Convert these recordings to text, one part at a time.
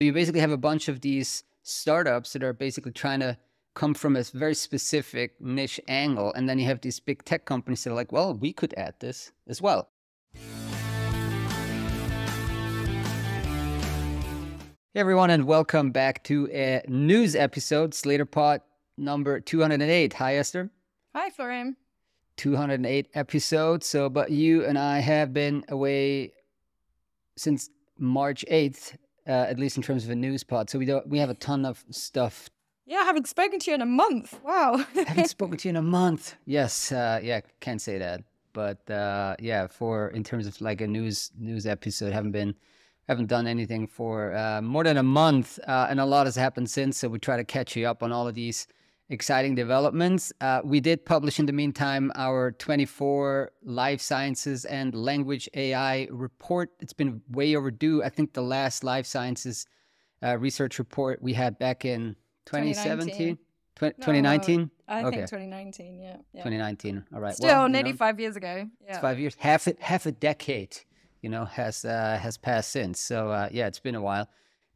You basically have a bunch of these startups that are basically trying to come from a very specific niche angle. And then you have these big tech companies that are like, well, we could add this as well. Hey everyone, and welcome back to a news episode, Slater Pod number 208. Hi, Esther. Hi, Florian. 208 episodes. But you and I have been away since March 8th, at least in terms of a news pod. So we have a ton of stuff. Yeah, I haven't spoken to you in a month. Wow. I haven't spoken to you in a month. Yes, can't say that. But in terms of like a news episode, haven't done anything for more than a month, and a lot has happened since. So we try to catch you up on all of these exciting developments. We did publish in the meantime our 24 life sciences and language AI report. It's been way overdue. I think the last life sciences research report we had back in 2017, 2019. I think 2019. Yeah. 2019. All right. Still nearly 5 years ago. Yeah. It's 5 years. Half a decade. Has passed since. So it's been a while.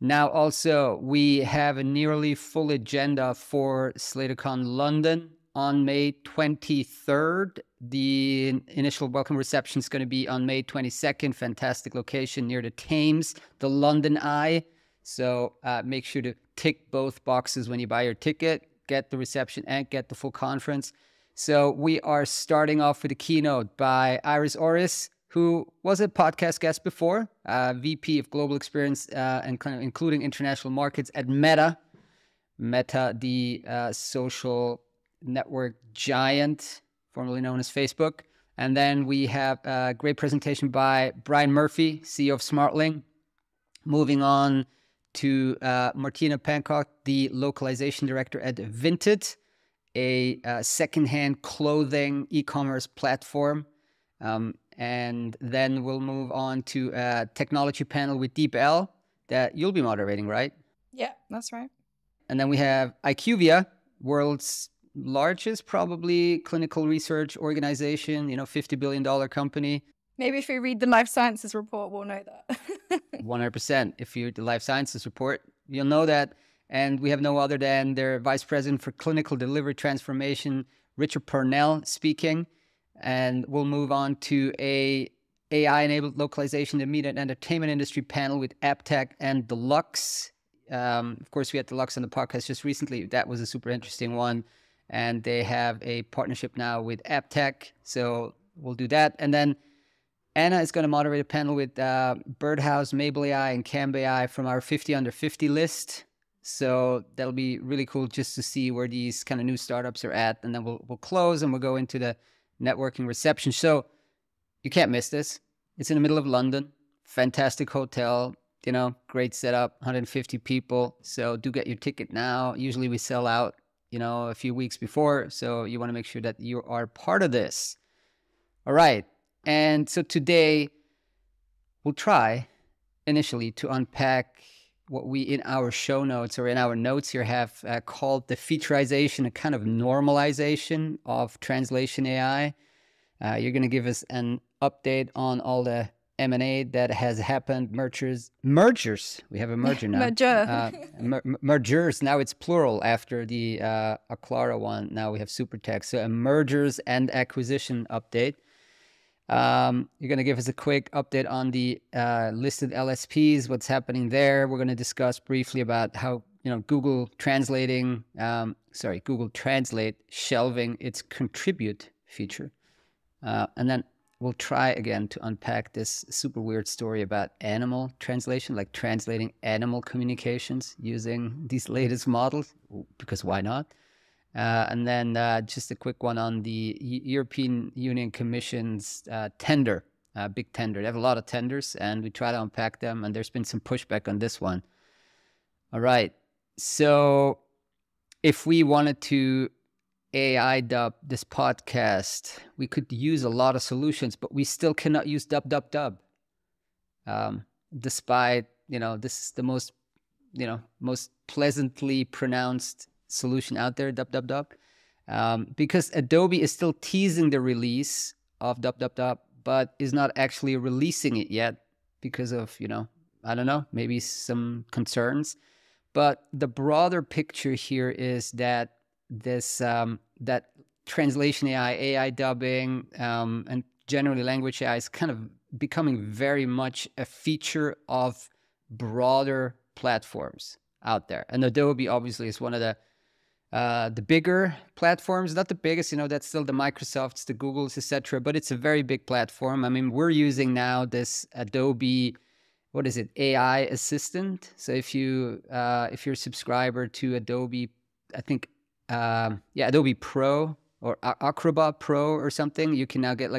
Now also we have a nearly full agenda for SlaterCon London on May 23rd. The initial welcome reception is going to be on May 22nd. Fantastic location near the Thames, the London Eye. So make sure to tick both boxes when you buy your ticket, get the reception and get the full conference. So we are starting off with a keynote by Iris Oris, who was a podcast guest before, VP of Global Experience and kind of including international markets at Meta. Meta, the social network giant, formerly known as Facebook. And then we have a great presentation by Brian Murphy, CEO of SmartLink. Moving on to Martina Pankok, the localization director at Vinted, a secondhand clothing e-commerce platform. And then we'll move on to a technology panel with DeepL that you'll be moderating, right? Yeah, that's right. And then we have IQVIA, world's largest probably clinical research organization, $50 billion company. Maybe if we read the life sciences report, we'll know that. 100%. If you read the life sciences report, you'll know that. And we have no other than their vice president for clinical delivery transformation, Richard Purnell, speaking. And we'll move on to a AI-enabled localization in the media and entertainment industry panel with AppTech and Deluxe. Of course, we had Deluxe on the podcast just recently. That was a super interesting one. And they have a partnership now with AppTech. So we'll do that. And then Anna is going to moderate a panel with Birdhouse, Mabel AI, and Camb AI from our 50 under 50 list. So that'll be really cool just to see where these kind of new startups are at. And then we'll close and we'll go into the networking reception. So you can't miss this. It's in the middle of London. Fantastic hotel, great setup, 150 people. So do get your ticket now. Usually we sell out, a few weeks before. So you want to make sure that you are part of this. All right. And so today we'll try initially to unpack what we in our show notes or in our notes here have called the featureization, a kind of normalization of translation AI. You're going to give us an update on all the M&A that has happened, mergers. We have a merger now. Mergers. Now it's plural after the Aclara one. Now we have Supertext. So a mergers and acquisition update. You're going to give us a quick update on the listed LSPs, what's happening there. We're going to discuss briefly about how, Google Translate shelving its contribute feature. And then we'll try again to unpack this super weird story about animal translation, like translating animal communications using these latest models, because why not? And then just a quick one on the European Union Commission's tender, big tender. They have a lot of tenders, and we try to unpack them, and there's been some pushback on this one. All right. So if we wanted to AI dub this podcast, we could use a lot of solutions, but we still cannot use dub. Despite, this is the most, most pleasantly pronounced solution out there, dub. Because Adobe is still teasing the release of dub, but is not actually releasing it yet because of, I don't know, maybe some concerns. But the broader picture here is that this that translation AI, AI dubbing, and generally language AI is kind of becoming very much a feature of broader platforms out there. And Adobe obviously is one of the bigger platforms, not the biggest, that's still the Microsofts, the Googles, etc. But it's a very big platform. I mean, we're using now this Adobe, what is it, AI assistant. So if you're a subscriber to Adobe, I think, Adobe Pro or Acrobat Pro or something, you can now get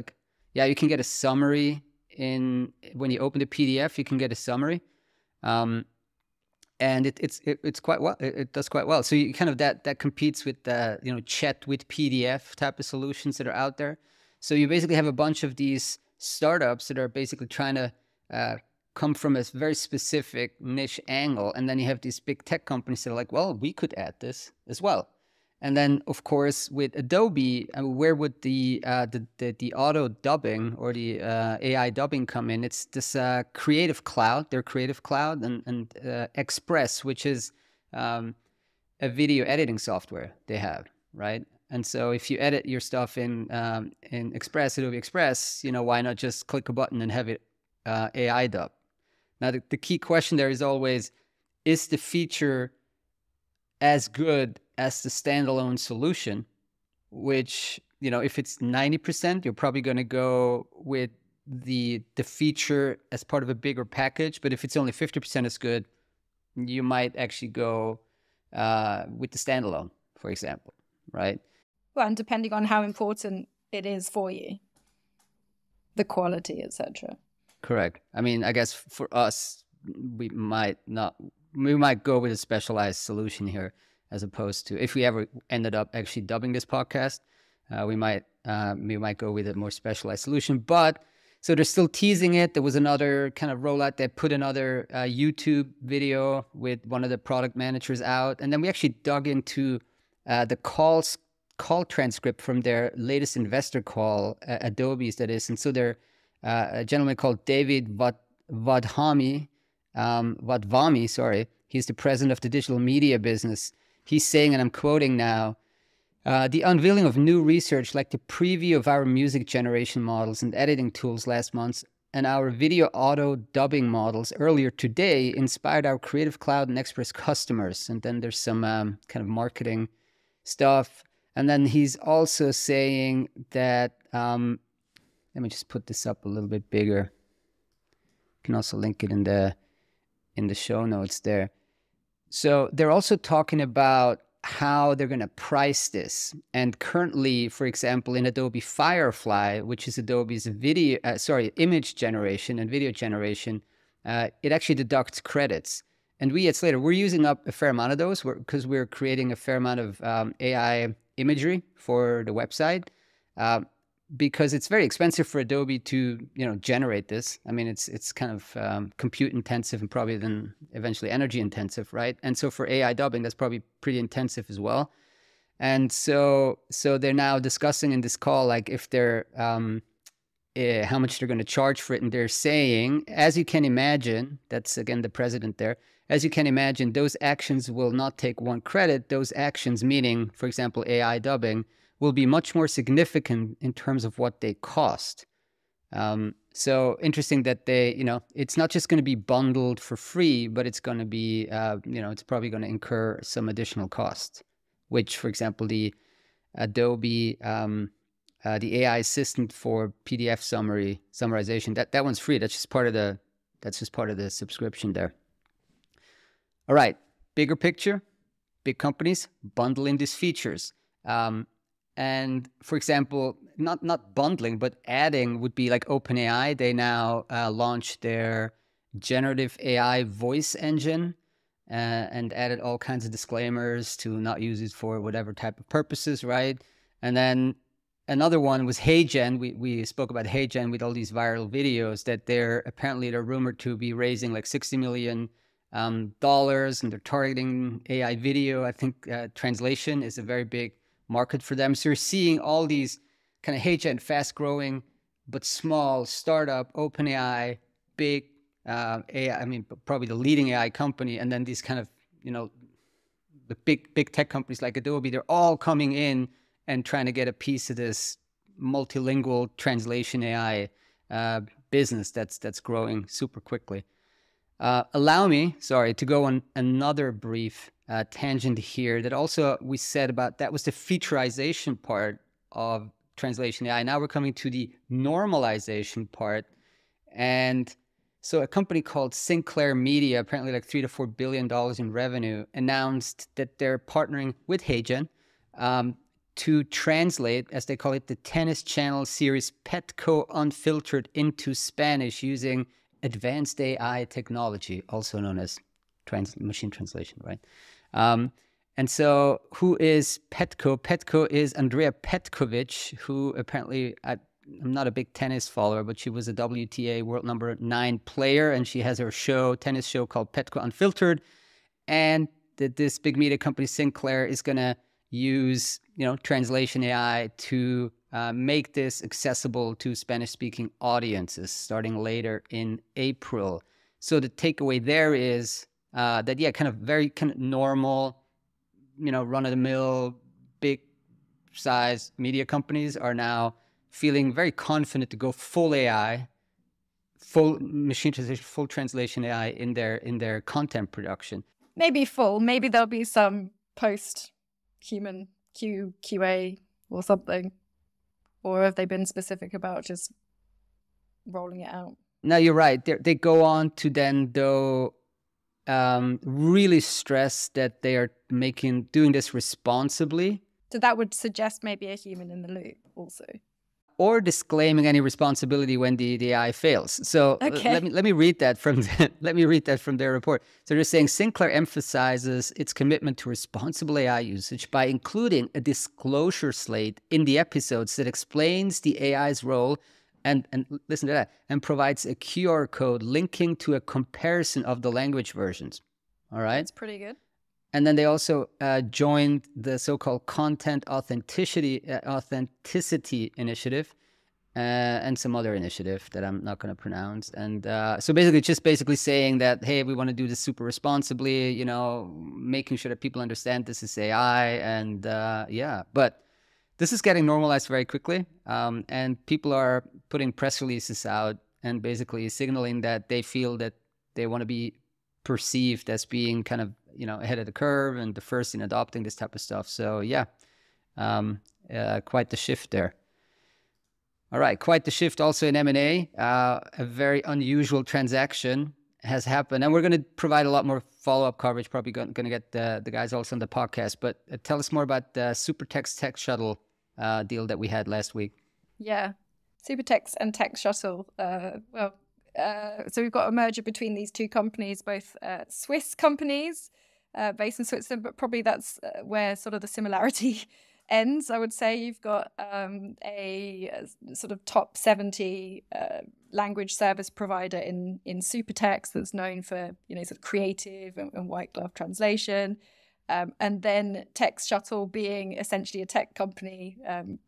you can get a summary when you open the PDF, you can get a summary. And it's quite well. It does quite well. So you kind of that competes with the chat with PDF type of solutions that are out there. So you basically have a bunch of these startups that are basically trying to come from a very specific niche angle, and then you have these big tech companies that are like, well, we could add this as well. And then, of course, with Adobe, where would the auto dubbing or the AI dubbing come in? It's this Creative Cloud, their Creative Cloud, and Express, which is a video editing software they have, right? And so if you edit your stuff in Express, Adobe Express, why not just click a button and have it AI dub? Now, the key question there is always, is the feature as good as the standalone solution? Which, if it's 90%, you're probably going to go with the feature as part of a bigger package. But if it's only 50% as good, you might actually go with the standalone, for example, right? Well, and depending on how important it is for you, the quality, etc. Correct. I mean, I guess for us, we might go with a specialized solution here, as opposed to, if we ever ended up actually dubbing this podcast, we might go with a more specialized solution. But so they're still teasing it. There was another kind of rollout that put another YouTube video with one of the product managers out, and then we actually dug into the call transcript from their latest investor call, Adobe's that is. And so they're a gentleman called David Vadvami, sorry. He's the president of the digital media business. He's saying, and I'm quoting now, the unveiling of new research like the preview of our music generation models and editing tools last month and our video auto dubbing models earlier today inspired our Creative Cloud and Express customers. And then there's some kind of marketing stuff. And then he's also saying that, let me just put this up a little bit bigger. You can also link it in the show notes there. So they're also talking about how they're going to price this. And currently, for example, in Adobe Firefly, which is Adobe's image generation and video generation, it actually deducts credits. And we at Slator, we're using up a fair amount of those because we're creating a fair amount of AI imagery for the website. Because it's very expensive for Adobe to, generate this. I mean, it's kind of compute intensive and probably then eventually energy intensive, right? And so for AI dubbing, that's probably pretty intensive as well. And so they're now discussing in this call, like if they're, how much they're going to charge for it. And they're saying, as you can imagine, that's again the president there, as you can imagine, those actions will not take one credit. Those actions, meaning, for example, AI dubbing, will be much more significant in terms of what they cost. So interesting that they, it's not just going to be bundled for free, but it's going to be, it's probably going to incur some additional costs, which, for example, the Adobe, the AI assistant for PDF summarization, that one's free. That's just part of the subscription there. All right, bigger picture, big companies bundling these features. And for example, not bundling, but adding would be like OpenAI. They now launched their generative AI voice engine and added all kinds of disclaimers to not use it for whatever type of purposes, right? And then another one was HeyGen. We spoke about HeyGen with all these viral videos that they're rumored to be raising like $60 million, and they're targeting AI video. I think translation is a very big market for them. So you're seeing all these kind of HeyGen, fast growing, but small startup, OpenAI, big AI, I mean, probably the leading AI company, and then these kind of, the big tech companies like Adobe, they're all coming in and trying to get a piece of this multilingual translation AI business that's growing super quickly. Allow me, sorry, to go on another brief tangent here that also we said about, that was the featureization part of translation AI. Now we're coming to the normalization part. And so a company called Sinclair Media, apparently like $3 to $4 billion in revenue, announced that they're partnering with HeyGen to translate, as they call it, the Tennis Channel series Petco Unfiltered into Spanish using advanced AI technology, also known as machine translation, right? And so who is Petco? Petco is Andrea Petkovic, who apparently, I'm not a big tennis follower, but she was a WTA world number 9 player, and she has her tennis show called Petco Unfiltered. And this big media company, Sinclair, is going to use, translation AI to make this accessible to Spanish-speaking audiences starting later in April. So the takeaway there is that, yeah, kind of very kind of normal, run-of-the-mill, big-size media companies are now feeling very confident to go full AI, full machine translation, full translation AI in their content production. Maybe full. Maybe there'll be some post-human QA or something. Or have they been specific about just rolling it out? No, you're right. They go on to then, though, really stress that they are doing this responsibly. So that would suggest maybe a human in the loop also. Or disclaiming any responsibility when the AI fails. So okay. let me read that from their report. So they're saying Sinclair emphasizes its commitment to responsible AI usage by including a disclosure slate in the episodes that explains the AI's role and listen to that, and provides a QR code linking to a comparison of the language versions. All right? That's pretty good. And then they also joined the so-called Content Authenticity Initiative and some other initiative that I'm not going to pronounce. And so basically saying that, hey, we want to do this super responsibly, making sure that people understand this is AI. And yeah, but this is getting normalized very quickly. And people are putting press releases out and basically signaling that they feel that they want to be perceived as being kind of, ahead of the curve and the first in adopting this type of stuff. So yeah, quite the shift there. All right, quite the shift also in M&A. A very unusual transaction has happened, and we're going to provide a lot more follow-up coverage. Probably going to get the guys also on the podcast. But tell us more about the Supertext Tech Shuttle deal that we had last week. Yeah, Supertext and Tech Shuttle. So we've got a merger between these two companies, both Swiss companies based in Switzerland, but probably that's where sort of the similarity ends. I would say you've got a sort of top 70 language service provider in Supertext that's known for sort of creative and white glove translation, and then Tech Shuttle being essentially a tech company,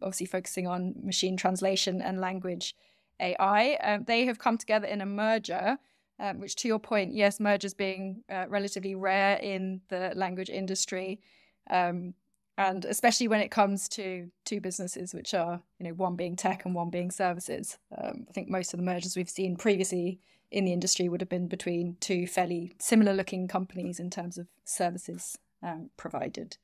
obviously focusing on machine translation and language AI. They have come together in a merger, which, to your point, yes, mergers being relatively rare in the language industry. And especially when it comes to two businesses, which are, one being tech and one being services. I think most of the mergers we've seen previously in the industry would have been between two fairly similar looking companies in terms of services provided.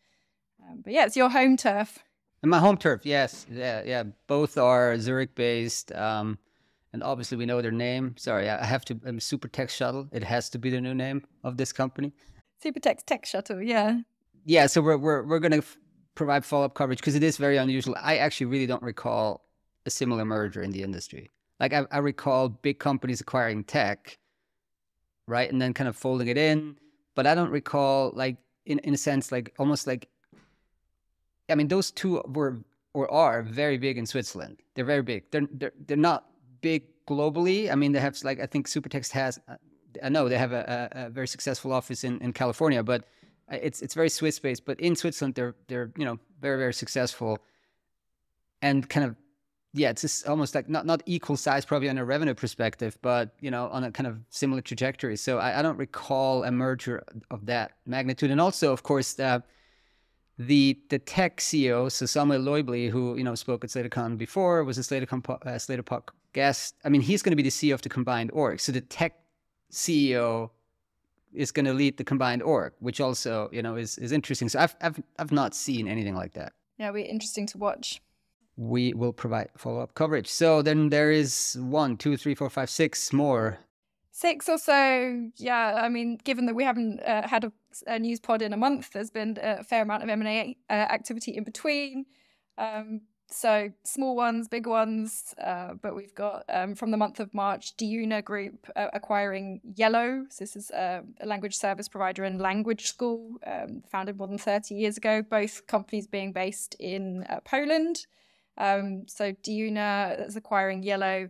But yeah, it's your home turf. And my home turf, yes. Yeah. Both are Zurich based. And obviously we know their name. Sorry, I have to, Supertext Shuttle. It has to be the new name of this company. Supertext Tech Shuttle, yeah. Yeah, so we're going to provide follow-up coverage because it is very unusual. I actually really don't recall a similar merger in the industry. Like I recall big companies acquiring tech, right, and then kind of folding it in. But I don't recall, like in a sense, like almost like, I mean, those two were or are very big in Switzerland. They're very big. They're not big globally. I mean, they have, like, I think Supertext has. I know they have a very successful office in California, but it's very Swiss based. But in Switzerland, they're very, very successful, and kind of yeah, it's just almost like not equal size probably on a revenue perspective, but on a kind of similar trajectory. So I don't recall a merger of that magnitude. And also, of course, the tech CEO, so Samuel Loibley, who spoke at SlaterCon before, was a SlaterPod guest. I mean, he's going to be the CEO of the combined org. So the tech CEO is going to lead the combined org, which also is interesting. So I've not seen anything like that. Yeah, it'll be interesting to watch. We will provide follow-up coverage. So then there is 1, 2, 3, 4, 5, 6 more. 6 or so, yeah. I mean, given that we haven't had a news pod in a month, there's been a fair amount of M&A activity in between. So small ones, big ones, but we've got from the month of March, Diuna Group acquiring Yellow. So this is a language service provider and language school founded more than 30 years ago, both companies being based in Poland. So Diuna is acquiring Yellow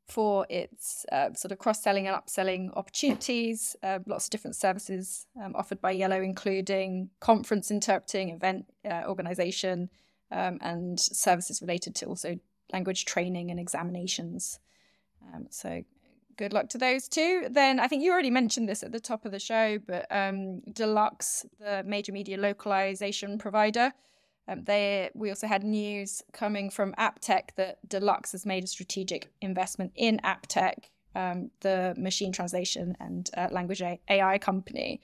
for its sort of cross-selling and upselling opportunities, lots of different services offered by Yellow, including conference interpreting, event organization, and services related to also language training and examinations. So good luck to those two. Then I think you already mentioned this at the top of the show, but Deluxe, the major media localization provider, we also had news coming from AppTech that Deluxe has made a strategic investment in AppTech, the machine translation and language AI company.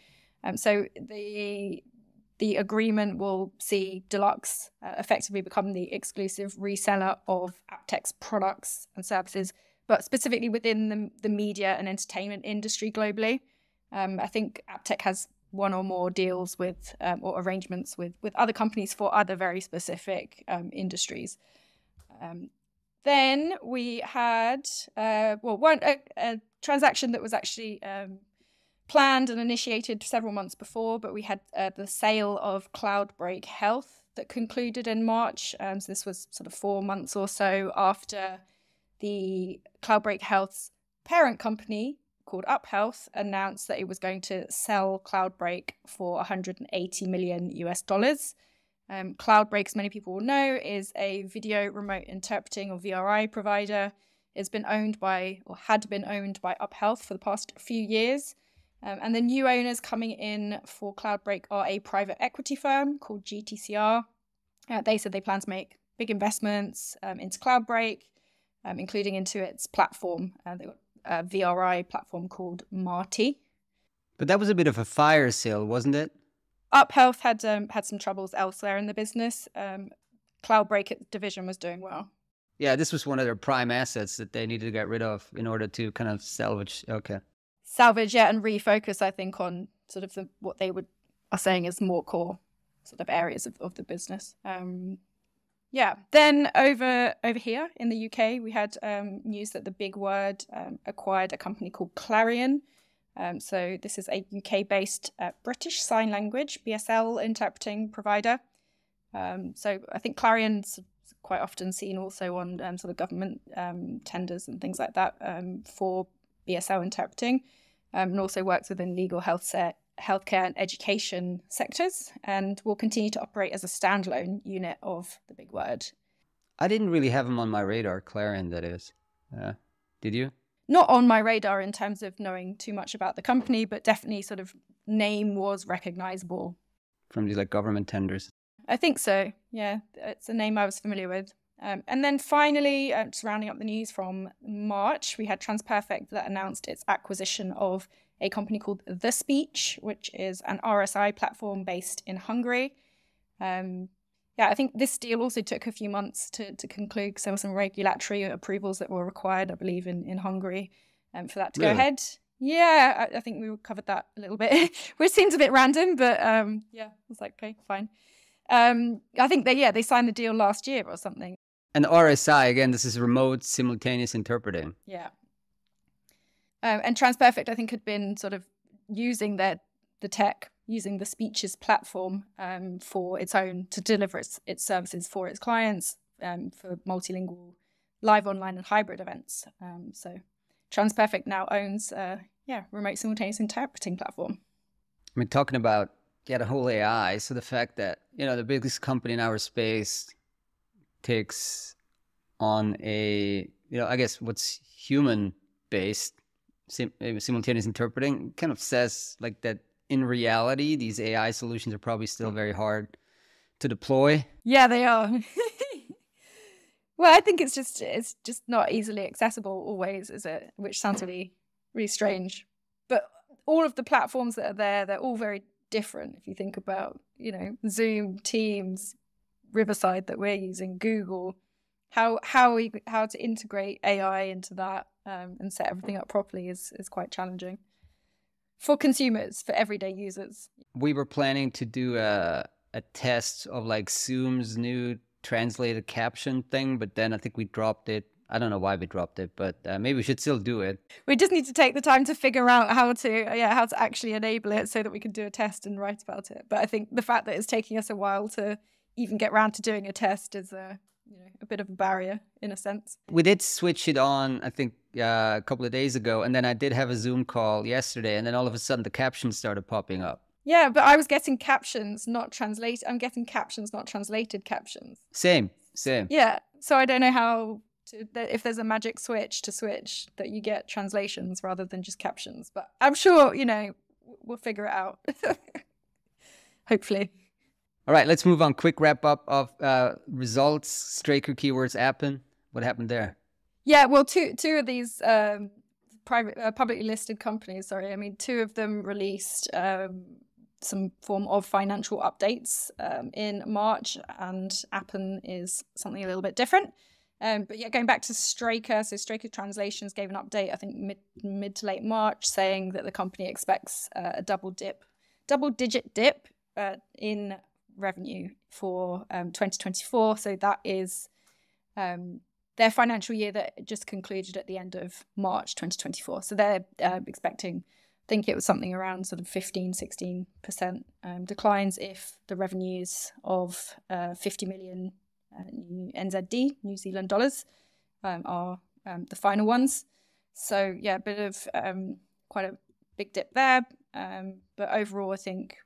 So the agreement will see Deluxe effectively become the exclusive reseller of AppTech's products and services, but specifically within the media and entertainment industry globally. I think AppTech has one or more deals with or arrangements with other companies for other very specific industries. Then we had a transaction that was actually planned and initiated several months before, but we had the sale of Cloudbreak Health that concluded in March. So this was sort of 4 months or so after the Cloudbreak Health's parent company called UpHealth announced that it was going to sell Cloudbreak for $180 million US. Cloudbreak, as many people will know, is a video remote interpreting or VRI provider. It's been owned by, or had been owned by UpHealth for the past few years. And the new owners coming in for Cloudbreak are a private equity firm called GTCR. They said they plan to make big investments into Cloudbreak, including into its platform. They've got a VRI platform called Marty. But that was a bit of a fire sale, wasn't it? UpHealth had some troubles elsewhere in the business. Cloudbreak division was doing well. Yeah, this was one of their prime assets that they needed to get rid of in order to kind of salvage. Okay. Salvage, yeah, and refocus, I think, on sort of what they are saying is more core sort of areas of the business. Yeah. Then over here in the UK, we had news that the Big Word acquired a company called Clarion. So this is a UK-based British Sign Language, BSL, interpreting provider. So I think Clarion's quite often seen also on sort of government tenders and things like that for BSL interpreting, and also works within legal, healthcare and education sectors, and will continue to operate as a standalone unit of the Big Word. I didn't really have them on my radar, Clarion, that is. Did you? Not on my radar in terms of knowing too much about the company, but definitely sort of name was recognizable. From these like government tenders? I think so, yeah. It's a name I was familiar with. And then finally, just rounding up the news from March, we had TransPerfect that announced its acquisition of a company called The Speech, which is an RSI platform based in Hungary. I think this deal also took a few months to conclude because there were some regulatory approvals that were required, I believe, in Hungary for that to go ahead. Yeah, I think we covered that a little bit, which seems a bit random, but I was like, okay, fine. I think they signed the deal last year or something. And RSI, again, this is remote simultaneous interpreting. Yeah. And TransPerfect, I think, had been sort of using the tech, using the Speeches platform for its own, to deliver its services for its clients for multilingual live, online and hybrid events. So TransPerfect now owns remote simultaneous interpreting platform. I mean, talking about the whole AI, so the fact that, the biggest company in our space takes on a, I guess what's human based, simultaneous interpreting, kind of says like that in reality, these AI solutions are probably still very hard to deploy. Yeah, they are. Well, I think it's just not easily accessible always, is it? Which sounds really, really strange. But all of the platforms that are there, they're all very different. If you think about, Zoom, Teams, Riverside that we're using, Google, how to integrate AI into that and set everything up properly is quite challenging for consumers, for everyday users. We were planning to do a test of like Zoom's new translated caption thing, but then I think we dropped it. I don't know why we dropped it, but maybe we should still do it. We just need to take the time to figure out how to actually enable it so that we can do a test and write about it. But I think the fact that it's taking us a while to even get around to doing a test is a bit of a barrier in a sense. We did switch it on, I think, a couple of days ago, and then I did have a Zoom call yesterday, and then all of a sudden the captions started popping up. Yeah, but I was getting captions, not translate. I'm getting captions, not translated captions. Same. Yeah, so I don't know if there's a magic switch that you get translations rather than just captions. But I'm sure, we'll figure it out. Hopefully. All right, let's move on. Quick wrap up of results. Straker Keywords Appen. What happened there? Yeah, well, two of these publicly listed companies. Two of them released some form of financial updates in March, and Appen is something a little bit different. But yeah, going back to Straker, so Straker Translations gave an update, I think mid to late March, saying that the company expects a double-digit dip in revenue for 2024. So that is their financial year that just concluded at the end of March 2024. So they're expecting, I think it was something around sort of 15-16% declines if the revenues of 50 million NZD, New Zealand dollars, are the final ones. So yeah, a bit of quite a big dip there. But overall, I think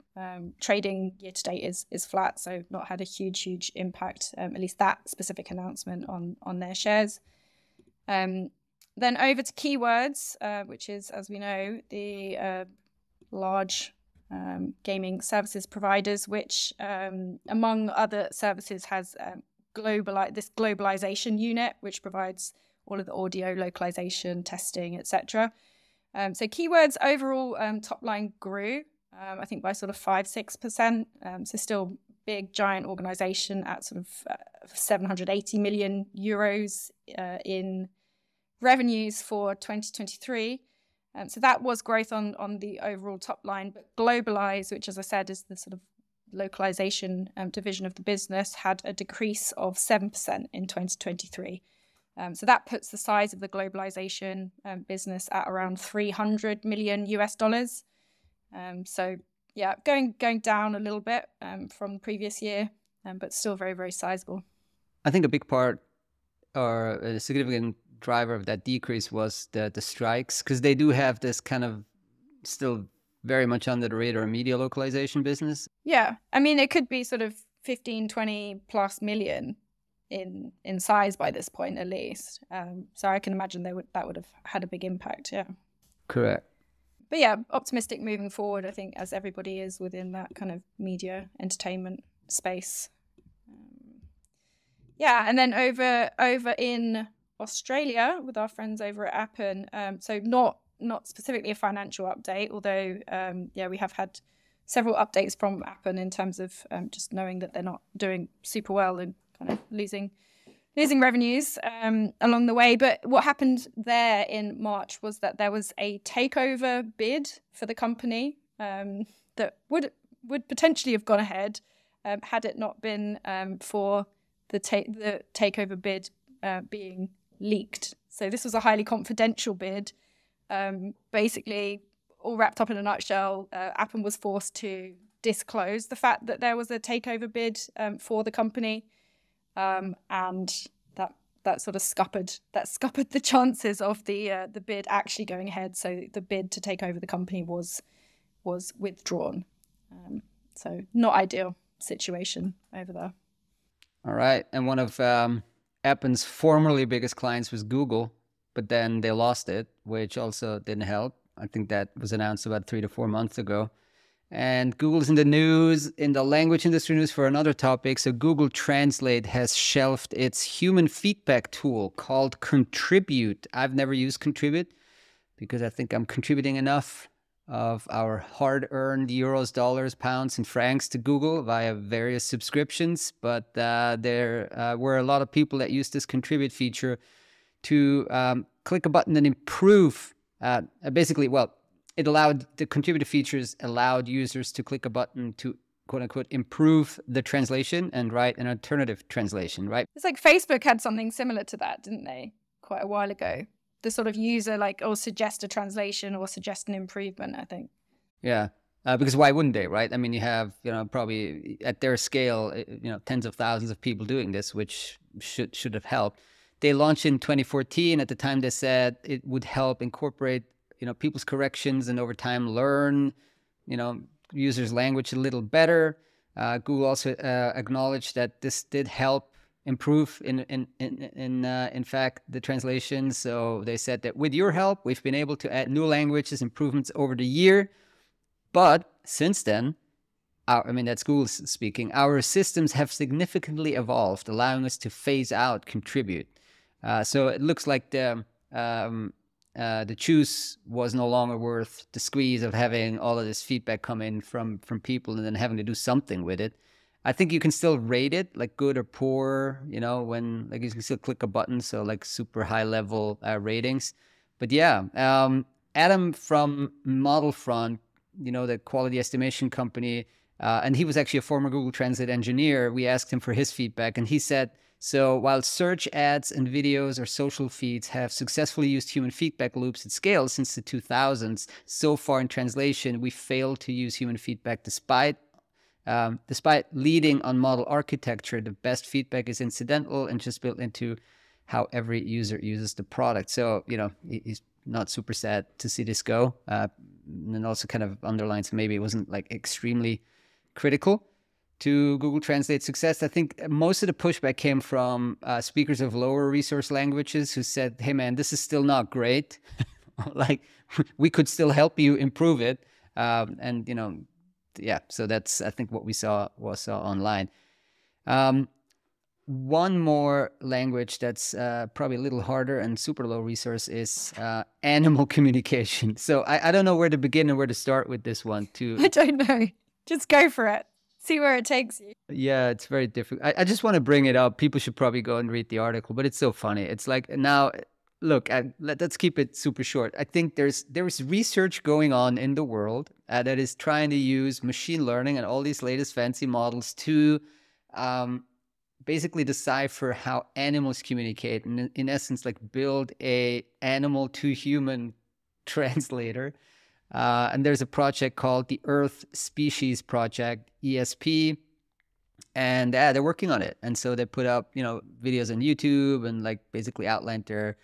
trading year to date is flat, so not had a huge impact, at least that specific announcement on their shares. Then over to Keywords, which is, as we know, the large gaming services providers, which among other services has this globalization unit, which provides all of the audio localization, testing, etc. So Keywords overall top line grew, I think by sort of 5-6%. So still big, giant organization at sort of 780 million euros in revenues for 2023. So that was growth on the overall top line. But Globalize, which, as I said, is the sort of localization division of the business, had a decrease of 7% in 2023. So that puts the size of the globalization business at around $300 million US. So yeah, going down a little bit from the previous year, but still very, very sizable. I think a big part or a significant driver of that decrease was the strikes, because they do have this kind of still very much under the radar media localization business. Yeah, I mean, it could be sort of 15, 20 plus million in size by this point at least. So I can imagine that would have had a big impact. Yeah, correct. But yeah, optimistic moving forward, I think, as everybody is within that kind of media entertainment space. Yeah, and then over in Australia with our friends over at Appen. So not specifically a financial update, although we have had several updates from Appen in terms of just knowing that they're not doing super well and kind of losing revenues along the way. But what happened there in March was that there was a takeover bid for the company that would potentially have gone ahead had it not been for the takeover bid being leaked. So this was a highly confidential bid. Basically, all wrapped up in a nutshell, Appen was forced to disclose the fact that there was a takeover bid for the company. And that sort of scuppered the chances of the bid actually going ahead. So the bid to take over the company was withdrawn. So not ideal situation over there. All right, and one of Appen's formerly biggest clients was Google, but then they lost it, which also didn't help. I think that was announced about 3 to 4 months ago. And Google's in the news, in the language industry news for another topic. So Google Translate has shelved its human feedback tool called Contribute. I've never used Contribute because I think I'm contributing enough of our hard-earned euros, dollars, pounds, and francs to Google via various subscriptions. But there were a lot of people that use this Contribute feature to click a button and improve. Basically, well, it allowed the contributor features allowed users to click a button to quote unquote improve the translation and write an alternative translation, right? It's like Facebook had something similar to that, didn't they? Quite a while ago. The sort of user like, oh, suggest a translation or suggest an improvement, I think. Yeah. Because why wouldn't they, right? I mean, you have, probably at their scale, tens of thousands of people doing this, which should have helped. They launched in 2014. At the time, they said it would help incorporate people's corrections and over time learn, users' language a little better. Google also acknowledged that this did help improve in fact the translation. So they said that with your help, we've been able to add new languages improvements over the year. But since then, that's Google speaking, our systems have significantly evolved, allowing us to phase out Contribute. So it looks like the juice was no longer worth the squeeze of having all of this feedback come in from people and then having to do something with it. I think you can still rate it like good or poor, when like you can still click a button. So like super high level ratings. But yeah, Adam from Modelfront, the quality estimation company, and he was actually a former Google Translate engineer. We asked him for his feedback and he said, so while search ads and videos or social feeds have successfully used human feedback loops at scale since the 2000s, so far in translation, we failed to use human feedback despite leading on model architecture. The best feedback is incidental and just built into how every user uses the product. So, he's not super sad to see this go. And also kind of underlines maybe it wasn't like extremely critical to Google Translate success. I think most of the pushback came from speakers of lower resource languages who said, hey man, this is still not great. Like we could still help you improve it. So that's, I think, what we saw online. One more language that's probably a little harder and super low resource is animal communication. So I don't know where to begin and where to start with this one too. I don't know. Just go for it. See where it takes you. Yeah, it's very difficult. I just want to bring it up. People should probably go and read the article, but it's so funny. It's like now, look, let's keep it super short. I think there's research going on in the world that is trying to use machine learning and all these latest fancy models to basically decipher how animals communicate, and in essence, like build a animal to human translator. And there's a project called the Earth Species Project, ESP, and they're working on it. And so they put up, videos on YouTube and like basically outlined their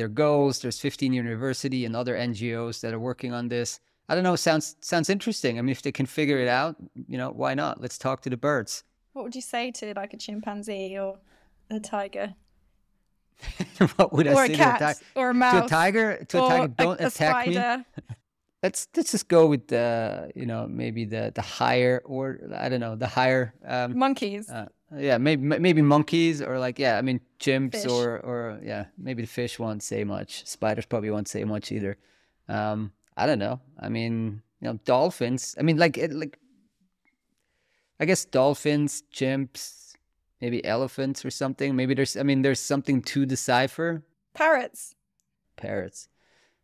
goals. There's 15 university and other NGOs that are working on this. I don't know. Sounds interesting. I mean, if they can figure it out, why not? Let's talk to the birds. What would you say to like a chimpanzee or a tiger? What would I say to a cat or a mouse? To a tiger? Don't attack me. Let's just go with the maybe the higher, or I don't know, the higher monkeys. Maybe monkeys, or like chimps, fish. or maybe the fish won't say much. Spiders probably won't say much either. I don't know. I mean, dolphins. I mean, like I guess dolphins, chimps, maybe elephants or something. Maybe there's something to decipher. Parrots.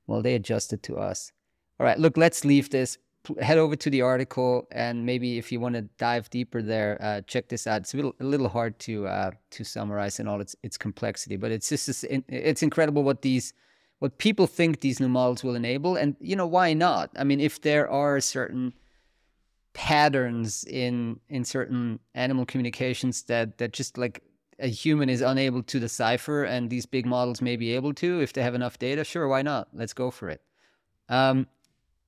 Well, they adjusted to us. All right, look, let's leave this. Head over to the article, and maybe if you want to dive deeper there, check this out. It's a little hard to summarize in all its complexity, but it's just it's incredible what people think these new models will enable, and why not? I mean, if there are certain patterns in certain animal communications that just like a human is unable to decipher, and these big models may be able to if they have enough data, sure, why not? Let's go for it.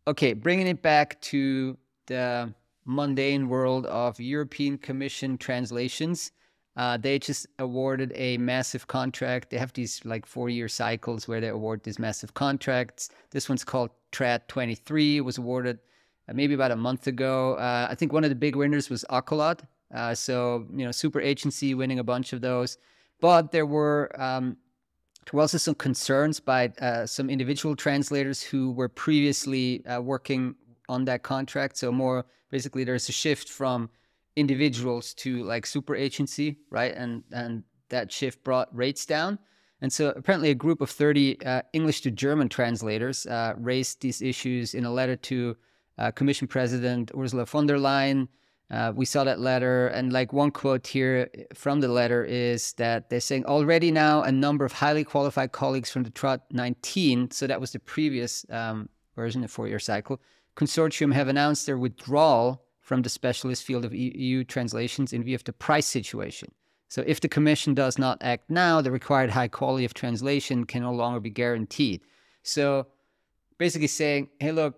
Okay, bringing it back to the mundane world of European Commission translations. They just awarded a massive contract. They have these like 4-year cycles where they award these massive contracts. This one's called TRAD 23. It was awarded maybe about a month ago. I think one of the big winners was Accolade. So, super agency winning a bunch of those. But there were also some concerns by some individual translators who were previously working on that contract. So more basically, there's a shift from individuals to like super agency, right? And that shift brought rates down. And so apparently a group of 30 English to German translators raised these issues in a letter to Commission President Ursula von der Leyen. We saw that letter, and like one quote here from the letter is that they're saying already now a number of highly qualified colleagues from the TRAD 19, so that was the previous version, the 4-year cycle, consortium have announced their withdrawal from the specialist field of EU translations in view of the price situation. So if the Commission does not act now, the required high quality of translation can no longer be guaranteed. So basically saying, hey, look,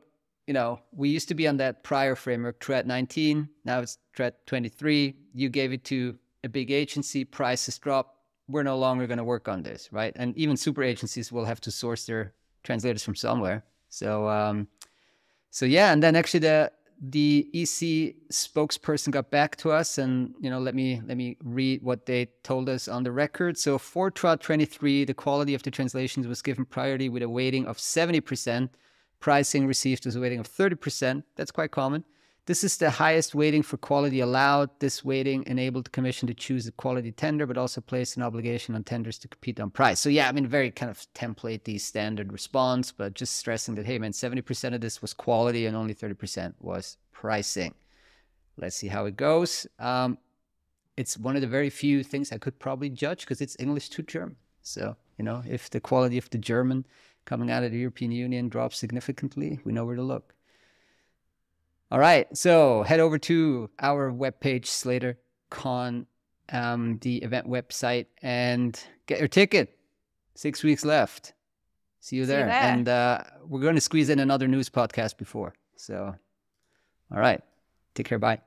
we used to be on that prior framework, TRAD 19, now it's TRAD 23. You gave it to a big agency, prices drop. We're no longer going to work on this, right? And even super agencies will have to source their translators from somewhere. So yeah, and then actually the EC spokesperson got back to us, and let me read what they told us on the record. So for TRAD 23, the quality of the translations was given priority with a weighting of 70%. Pricing received was a weighting of 30%. That's quite common. This is the highest weighting for quality allowed. This weighting enabled the Commission to choose a quality tender, but also placed an obligation on tenders to compete on price. So yeah, very kind of template-y standard response, but just stressing that, hey man, 70% of this was quality and only 30% was pricing. Let's see how it goes. It's one of the very few things I could probably judge because it's English to German. So, if the quality of the German coming out of the European Union drops significantly, we know where to look. All right, so head over to our webpage, SlaterCon, the event website, and get your ticket. 6 weeks left. See you there. And we're going to squeeze in another news podcast before. So, all right, take care, bye.